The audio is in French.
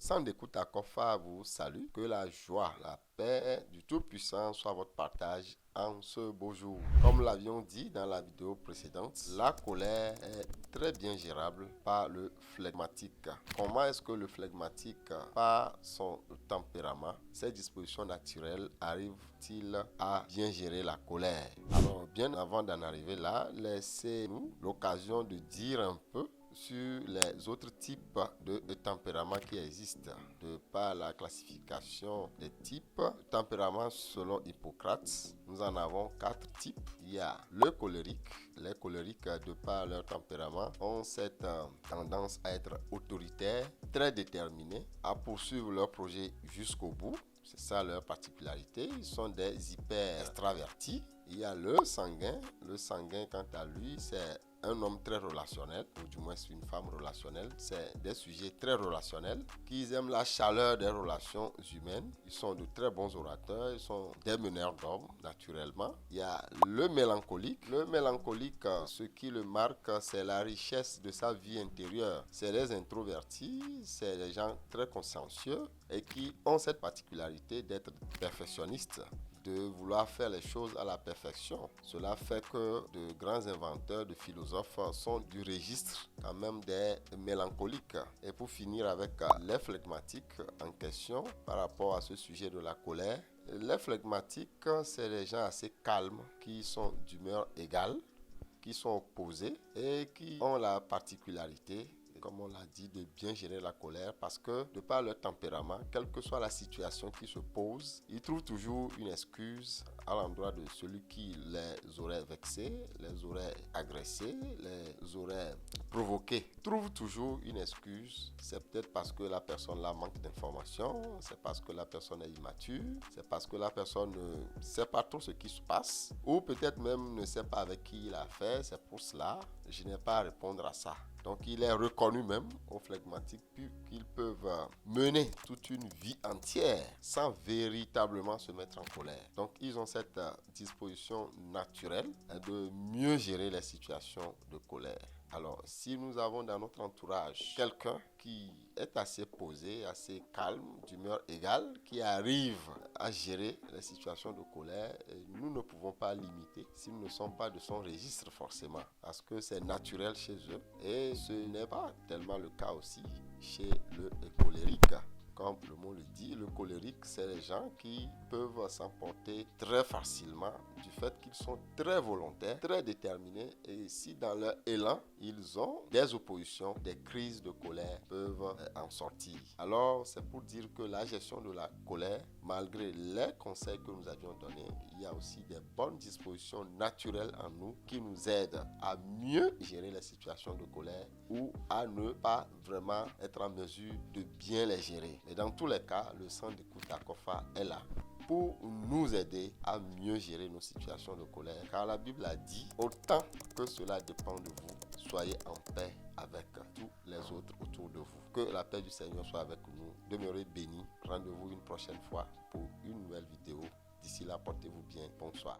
Sans d'écoute à Kofa vous salue. Que la joie, la paix du Tout-Puissant soit votre partage en ce beau jour. Comme l'avions dit dans la vidéo précédente, la colère est très bien gérable par le phlegmatique. Comment est-ce que le phlegmatique, par son tempérament, ses dispositions naturelles, arrive-t-il à bien gérer la colère? Alors, bien avant d'en arriver là, laissez-nous l'occasion de dire un peu sur les autres types de tempéraments qui existent. De par la classification des types de tempéraments selon Hippocrate, nous en avons 4 types. Il y a le colérique. Les colériques, de par leur tempérament, ont cette tendance à être autoritaires, très déterminés, à poursuivre leur projet jusqu'au bout. C'est ça leur particularité. Ils sont des hyper extravertis. Il y a le sanguin. Le sanguin, quant à lui, c'est un homme très relationnel, ou du moins une femme relationnelle. C'est des sujets très relationnels qui aiment la chaleur des relations humaines. Ils sont de très bons orateurs, ils sont des meneurs d'hommes naturellement. Il y a le mélancolique. Le mélancolique, ce qui le marque, c'est la richesse de sa vie intérieure. C'est des introvertis, c'est des gens très consciencieux et qui ont cette particularité d'être perfectionnistes, de vouloir faire les choses à la perfection. Cela fait que de grands inventeurs, de philosophes sont du registre quand même des mélancoliques. Et pour finir avec les phlegmatiques en question par rapport à ce sujet de la colère, les phlegmatiques, c'est des gens assez calmes qui sont d'humeur égale, qui sont opposés et qui ont la particularité, comme on l'a dit, de bien gérer la colère parce que de par leur tempérament, quelle que soit la situation qui se pose, ils trouvent toujours une excuse à l'endroit de celui qui les aurait vexés, les aurait agressés, les aurait provoqués. Ils trouvent toujours une excuse. C'est peut-être parce que la personne là manque d'informations, c'est parce que la personne est immature, c'est parce que la personne ne sait pas trop ce qui se passe, ou peut-être même ne sait pas avec qui il a affaire. C'est pour cela que je n'ai pas à répondre à ça. Donc il est reconnu même aux phlegmatiques qu'ils peuvent mener toute une vie entière sans véritablement se mettre en colère. Donc ils ont cette disposition naturelle de mieux gérer les situations de colère. Alors, si nous avons dans notre entourage quelqu'un qui est assez posé, assez calme, d'humeur égale, qui arrive à gérer les situations de colère, nous ne pouvons pas l'imiter si nous ne sommes pas de son registre forcément, parce que c'est naturel chez eux et ce n'est pas tellement le cas aussi chez le colérique. Comme le mot le dit, le colérique, c'est les gens qui peuvent s'emporter très facilement du fait qu'ils sont très volontaires, très déterminés. Et si dans leur élan, ils ont des oppositions, des crises de colère, peuvent en sortir. Alors, c'est pour dire que la gestion de la colère, malgré les conseils que nous avions donnés, il y a aussi des bonnes dispositions naturelles en nous qui nous aident à mieux gérer les situations de colère ou à ne pas vraiment être en mesure de bien les gérer. Et dans tous les cas, le centre d'écoute à Kofa est là pour nous aider à mieux gérer nos situations de colère. Car la Bible a dit, autant que cela dépend de vous, soyez en paix avec tous les autres autour de vous. Que la paix du Seigneur soit avec nous. Demeurez bénis. Rendez-vous une prochaine fois pour une nouvelle vidéo. D'ici là, portez-vous bien. Bonsoir.